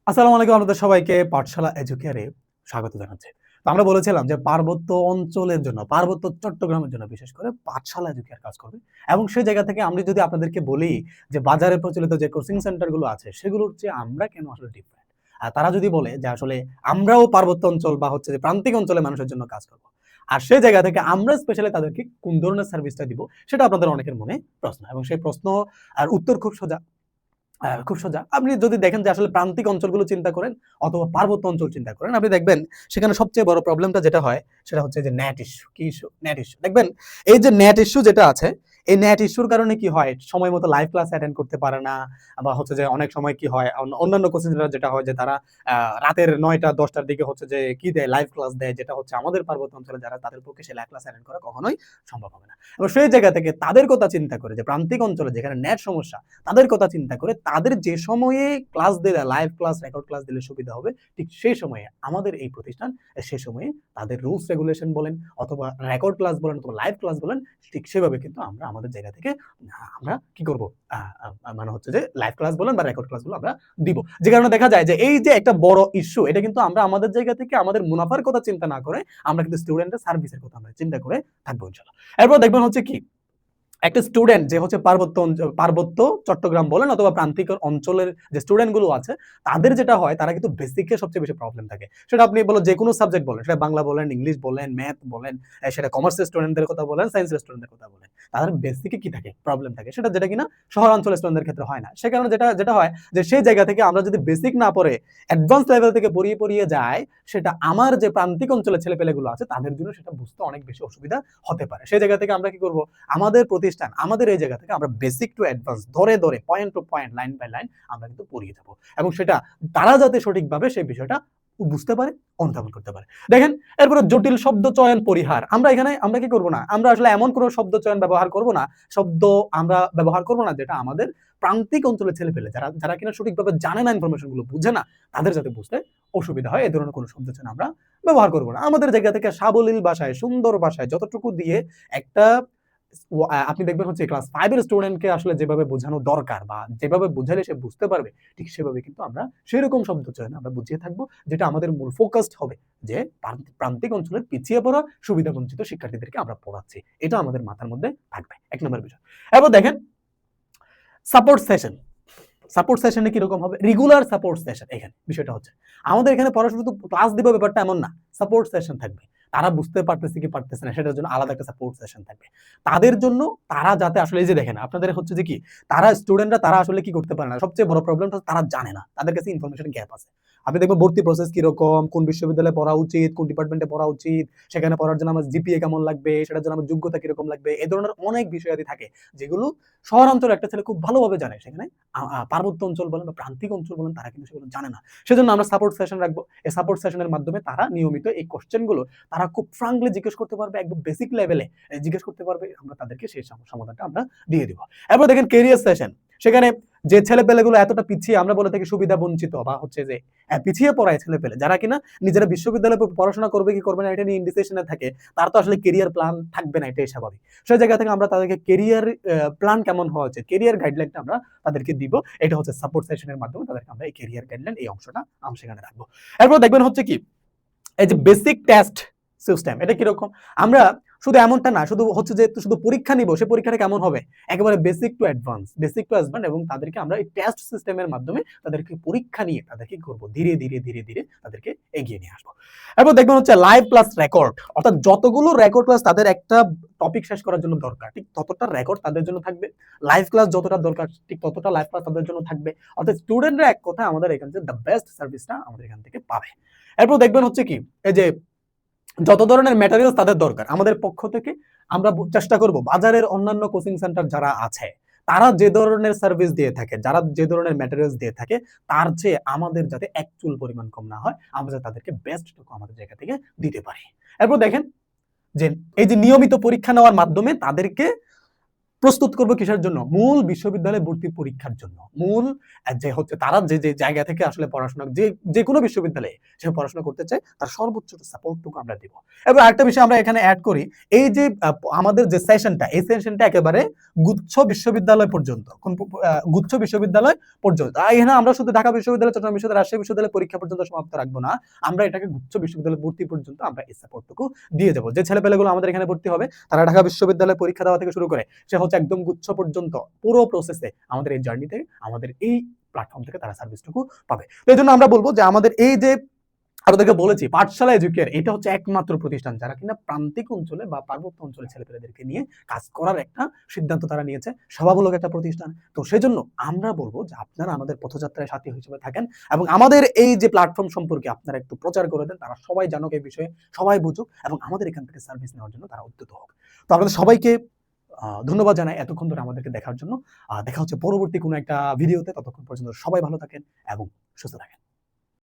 আসসালামু আলাইকুম আপনাদের সবাইকে পাঠশালা এডুকেয়ারে স্বাগত জানাচ্ছি। তো আমরা বলেছিলাম যে পার্বত্য অঞ্চলের জন্য, পার্বত্য চট্টগ্রামের জন্য বিশেষ করে পাঠশালা এডুকেয়ার কাজ করবে। এবং সেই জায়গা থেকে আমি যদি আপনাদেরকে বলি যে বাজারে প্রচলিত যে কোচিং সেন্টার গুলো আছে সেগুলোর চেয়ে আমরা কেন আসলে ডিফারেন্ট। আর তারা যদি বলে যে আসলে আমরাও পার্বত্য অঞ্চল বা হচ্ছে যে প্রান্তিক অঞ্চলের মানুষের জন্য কাজ করব। আর সেই জায়গা থেকে আমরা স্পেশালি তাদেরকে কোন ধরনের সার্ভিসটা দিব সেটা আপনাদের অনেকের মনে প্রশ্ন। এবং সেই প্রশ্ন আর উত্তর খুব সোজা। খুব সোজা। আপনি যদি দেখেন যে আসলে প্রান্তিক অঞ্চলগুলো চিন্তা করেন অথবা পার্বত্য অঞ্চল চিন্তা করেন, আপনি দেখবেন সেখানে সবচেয়ে বড় প্রবলেমটা যেটা হয় সেটা হচ্ছে যে নেট ইস্যু। কি ইস্যু? Net issue. দেখবেন এই যে নেট ইস্যু যেটা আছে, এই নেট ইস্যুর কারণে কি হয়? সময় মতো লাইভ ক্লাস অ্যাটেন্ড করতে পারে না, বা হচ্ছে যে অনেক সময় কি হয় অন্যান্য কোচিং সেন্টার যেটা হয় যে তারা রাতের ৯টা ১০টার দিকে হচ্ছে যে কি দেয়, লাইভ ক্লাস দেয়, যেটা হচ্ছে আমাদের পার্বত্য অঞ্চলে যারা তাদের পক্ষে সেই লাইভ ক্লাস অ্যাটেন্ড করা কখনোই সম্ভব হবে না। এবং সেই জায়গা থেকে তাদের কথা চিন্তা করে যে প্রান্তিক অঞ্চলে যেখানে নেট সমস্যা, তাদের কথা চিন্তা করে তাদের যে সময়ে ক্লাস দিলে, লাইভ ক্লাস, রেকর্ড ক্লাস দিলে সুবিধা হবে, ঠিক সেই সময়ে আমাদের এই প্রতিষ্ঠান সে সময়ে তাদের রুলস রেগুলেশন বলেন অথবা রেকর্ড ক্লাস বলেন অথবা লাইভ ক্লাস বলেন, ঠিক সেভাবে কিন্তু আমরা আমাদের জায়গা থেকে আমরা কি করব, মানে হচ্ছে যে লাইভ ক্লাস বলেন বা রেকর্ড ক্লাসগুলো আমরা দিব। যে কারণে দেখা যায় যে এই যে একটা বড় ইস্যু, এটা কিন্তু আমরা আমাদের জায়গা থেকে আমাদের মুনাফার কথা চিন্তা না করে আমরা কিন্তু স্টুডেন্টের সার্ভিসের কথা আমরা চিন্তা করে থাকবো ইনশাআল্লাহ। এরপর দেখবেন হচ্ছে কি, একটা স্টুডেন্ট যে হচ্ছে পার্বত্য চট্টগ্রাম বলেন অথবা প্রান্তিক অঞ্চলের যে স্টুডেন্ট গুলো আছে, তাদের যেটা হয় তারা কিন্তু বেসিকে সবচেয়ে বেশি প্রবলেম থাকে। সেটা আপনি বলো যে কোনো সাবজেক্ট বলেন, সেটা বাংলা বলেন, ইংলিশ বলেন, ম্যাথ বলেন, সেটা কমার্সের স্টুডেন্টদের কথা বলেন, সায়েন্সের স্টুডেন্টদের কথা বলেন, তাদের বেসিকে কি থাকে, প্রবলেম থাকে, সেটা যেটা কিনা শহরাঞ্চলের স্টুডেন্টদের ক্ষেত্রে হয় না। সে কারণে যেটা যেটা হয় যে সেই জায়গা থেকে আমরা যদি বেসিক না পড়ে অ্যাডভান্স লেভেল থেকে পড়িয়ে পড়িয়ে যাই, সেটা আমার যে প্রান্তিক অঞ্চলের ছেলেপেলেগুলো আছে তাদের জন্য সেটা বুঝতে অনেক বেশি অসুবিধা হতে পারে। সেই জায়গা থেকে আমরা কি করব, আমাদের প্রতিষ্ঠান আমাদের এই জায়গা থেকে আমরা বেসিক টু অ্যাডভান্স ধরে ধরে point to point line by line আমরা কিন্তু পড়িয়ে যাব, এবং সেটা তারা যাতে সঠিকভাবে সেই বিষয়টা বুঝতে পারে, অনুধাবন করতে পারে। দেখেন, এরপরে জটিল শব্দ চয়ন পরিহার। আমরা এখানে আমরা কি করব না, আমরা আসলে এমন কোনো শব্দ চয়ন ব্যবহার করব না, শব্দ আমরা ব্যবহার করব না যেটা আমাদের প্রান্তিক অঞ্চলের ছেলেপেলে যারা যারা কিনা সঠিকভাবে জানে না, ইনফরমেশন গুলো বুঝে না, তাদের যাতে বুঝতে অসুবিধা হয় এই ধরনের কোনো শব্দ চয়ন আমরা ব্যবহার করব না। আমাদের জায়গা থেকে সাবলীল ভাষায়, সুন্দর ভাষায় যতটুকু দিয়ে একটা আপনি দেখবেন হচ্ছে ক্লাস 5 এর স্টুডেন্টকে আসলে যেভাবে বোঝানো দরকার বা যেভাবে বুঝালে সে বুঝতে পারবে, ঠিক সেভাবে কিন্তু আমরা সেরকম শব্দ চয়ন আমরা বুঝিয়ে থাকবো, যেটা আমাদের মূল ফোকাসড হবে যে প্রান্তিক অঞ্চলের পিছিয়ে পড়া সুবিধা বঞ্চিত শিক্ষার্থীদেরকে আমরা পড়াচ্ছি। এটা আমাদের মাথার মধ্যে থাকবে, এক নম্বর বিষয়। এবার দেখেন সাপোর্ট সেশন। সাপোর্ট সেশনে কিরকম হবে, রেগুলার সাপোর্ট সেশন। এখানে বিষয়টা হচ্ছে আমাদের এখানে পড়াশোনা তো ক্লাস দিব ব্যাপারটা এমন না, সাপোর্ট সেশন থাকবে। তারা বুঝতে পারতেছে কি পারতেছে না সেটার জন্য আলাদা একটা সাপোর্ট সেশন থাকবে তাদের জন্য। তারা যাতে আসলে এই যে দেখেন আপনাদের হচ্ছে যে কি, তারা স্টুডেন্টরা তারা আসলে কি করতে পারে না, সবচেয়ে বড় প্রবলেমটা তারা জানে না, তাদের কাছে ইনফরমেশন গ্যাপ আছে। আপনি দেখবেন ভর্তি প্রসেস কিরকম, কোন বিশ্ববিদ্যালয়ে পড়া উচিত, কোন ডিপার্টমেন্টে পড়া উচিত, সেখানে পড়ার জন্য আমার জিপিএ কেমন লাগবে, সেটার জন্য আমার যোগ্যতা কিরকম লাগবে, এই ধরনের অনেক বিষয়াদি থাকে যেগুলো শহরাঞ্চলে একটা ছেলে খুব ভালোভাবে জানে, সেখানে পার্বত্য অঞ্চল বলেন বা প্রান্তিক অঞ্চল বলেন তারা কিন্তু সেগুলো জানে না। সেজন্য আমরা সাপোর্ট সেশন রাখবো। এই সাপোর্ট সেশনের মাধ্যমে তারা নিয়মিত এই কোশ্চেন গুলো তারা খুব ফ্রাঙ্কলি জিজ্ঞেস করতে পারবে, একদম বেসিক লেভেলে জিজ্ঞেস করতে পারবে, আমরা তাদেরকে সেই সমাধানটা আমরা দিয়ে দিব। এরপর দেখেন কেরিয়ার সেশন। সেখানে যে ছেলে পেলেগুলো এতটা পিছিয়ে, আমরা বলে থাকি সুবিধা বঞ্চিত বা হচ্ছে যে পিছিয়ে পড়ায় ছেলে পেলে, যারা কিনা নিজেরা বিশ্ববিদ্যালয়ে পড়াশোনা করবে কি করবে না এটা নিয়ে ইনডিসিশনে থাকে, তার তো আসলে কেরিয়ার প্ল্যান থাকবে না, এটাই স্বাভাবিক। সেই জায়গা থেকে আমরা তাদেরকে কেরিয়ার প্ল্যান কেমন হওয়া উচিত, কেরিয়ার গাইডলাইনটা আমরা তাদেরকে দিব। এটা হচ্ছে সাপোর্ট সেশনের মাধ্যমে তাদেরকে আমরা এই কেরিয়ার গাইডলাইন এই অংশটা আমরা সেখানে রাখবো। এরপর দেখবেন হচ্ছে কি, এই যে বেসিক টেস্ট সিস্টেম, এটা কিরকম, আমরা শুধু এমনটা না শুধু হচ্ছে যে শুধু পরীক্ষা নিব, সেই পরীক্ষাটা কেমন হবে, একেবারে basic to advance, basic to advance, এবং তাদেরকে আমরা এই টেস্ট সিস্টেমের মাধ্যমে তাদেরকে পরীক্ষা নিয়ে তাদেরকে করব ধীরে ধীরে ধীরে ধীরে তাদেরকে এগিয়ে নিয়ে আসবো। এরপর দেখবেন হচ্ছে লাইভ প্লাস রেকর্ড, অর্থাৎ যতগুলো রেকর্ড ক্লাস তাদের একটা টপিক শেষ করার জন্য দরকার, ঠিক ততটা রেকর্ড তাদের জন্য থাকবে। লাইভ ক্লাস যতটা দরকার ঠিক ততটা লাইভ ক্লাস তাদের জন্য থাকবে। অর্থাৎ স্টুডেন্টরা এক কথা আমাদের এখান থেকে দ্য বেস্ট সার্ভিসটা আমাদের এখান থেকে পাবে। এরপর দেখবেন হচ্ছে কি, এই যে যত ধরনের ম্যাটেরিয়ালস তাদের দরকার আমাদের পক্ষ থেকে আমরা চেষ্টা করব বাজারের অন্যান্য কোচিং সেন্টার যারা আছে তারা যে ধরনের সার্ভিস দিয়ে থাকে, যারা যে ধরনের ম্যাটেরিয়ালস দিয়ে থাকে, তার চেয়ে আমাদের যাতে এক চুল পরিমাণ কম না হয়, আমরা যাতে তাদেরকে বেস্টটুকু আমাদের জায়গা থেকে দিতে পারি। এরপর দেখেন যে এই যে নিয়মিত পরীক্ষা নেওয়ার মাধ্যমে তাদেরকে প্রস্তুত করব কিসের জন্য? মূল বিশ্ববিদ্যালয়ে ভর্তি পরীক্ষার জন্য। মূল যে হচ্ছে তারা যে জায়গা থেকে আসলে পড়াশোনা যেকোনো বিশ্ববিদ্যালয়ে সে পড়াশোনা করতে চায় তার সর্বোচ্চ সাপোর্টটুকু আমরা দিব। এবং আরেকটা বিষয় আমরা এখানে এড করি, এই যে আমাদের যে সেশনটা, এই সেশনটা একেবারে গুচ্ছ বিশ্ববিদ্যালয় পর্যন্ত। গুচ্ছ বিশ্ববিদ্যালয় পর্যন্ত। এখানে আমরা শুধু ঢাকা বিশ্ববিদ্যালয়, চট্টগ্রাম বিশ্ববিদ্যালয়, রাজশাহী বিশ্ববিদ্যালয় পরীক্ষা পর্যন্ত সমাপ্ত রাখবো না। আমরা এটাকে গুচ্ছ বিশ্ববিদ্যালয় ভর্তি পর্যন্ত আমরা এই সাপোর্টটুকু দিয়ে যাব। যে ছেলেপেলেগুলো আমাদের এখানে ভর্তি হবে তারা ঢাকা বিশ্ববিদ্যালয়ে পরীক্ষা দেওয়া থেকে শুরু করে সে হচ্ছে একদম গুচ্ছ পর্যন্ত পুরো প্রসেসে আমাদের এই জার্নিতে আমাদের এই প্ল্যাটফর্ম থেকে তারা সার্ভিসটুকু পাবে। তো এই জন্য আমরা বলবো যে আমাদের এই যে আপনাদেরকে বলেছি পাঠশালা এডুকেয়ার, এটা হচ্ছে একমাত্র প্রতিষ্ঠান যারা কিনা প্রান্তিক অঞ্চলে বা পার্বত্য অঞ্চলে ছেলেপেলেদেরকে নিয়ে কাজ করার একটা সিদ্ধান্ত তারা নিয়েছে, সভামূলক একটা প্রতিষ্ঠান। তো সেজন্য আমরা বলবো যে আপনারা আমাদের পথযাত্রায় সাথী হিসেবে থাকেন এবং আমাদের এই যে প্ল্যাটফর্ম সম্পর্কে আপনারা একটু প্রচার করে দেন, তারা সবাই জানুক এই বিষয়ে, সবাই বুঝুক এবং আমাদের এখান থেকে সার্ভিস নেওয়ার জন্য তারা উদ্যত হোক। তো আপনাদের সবাইকে ধন্যবাদ জানাই এতক্ষণ ধরে আমাদেরকে দেখার জন্য। দেখা হচ্ছে পরবর্তী কোনো একটা ভিডিওতে। ততক্ষণ পর্যন্ত সবাই ভালো থাকেন এবং সুস্থ থাকেন।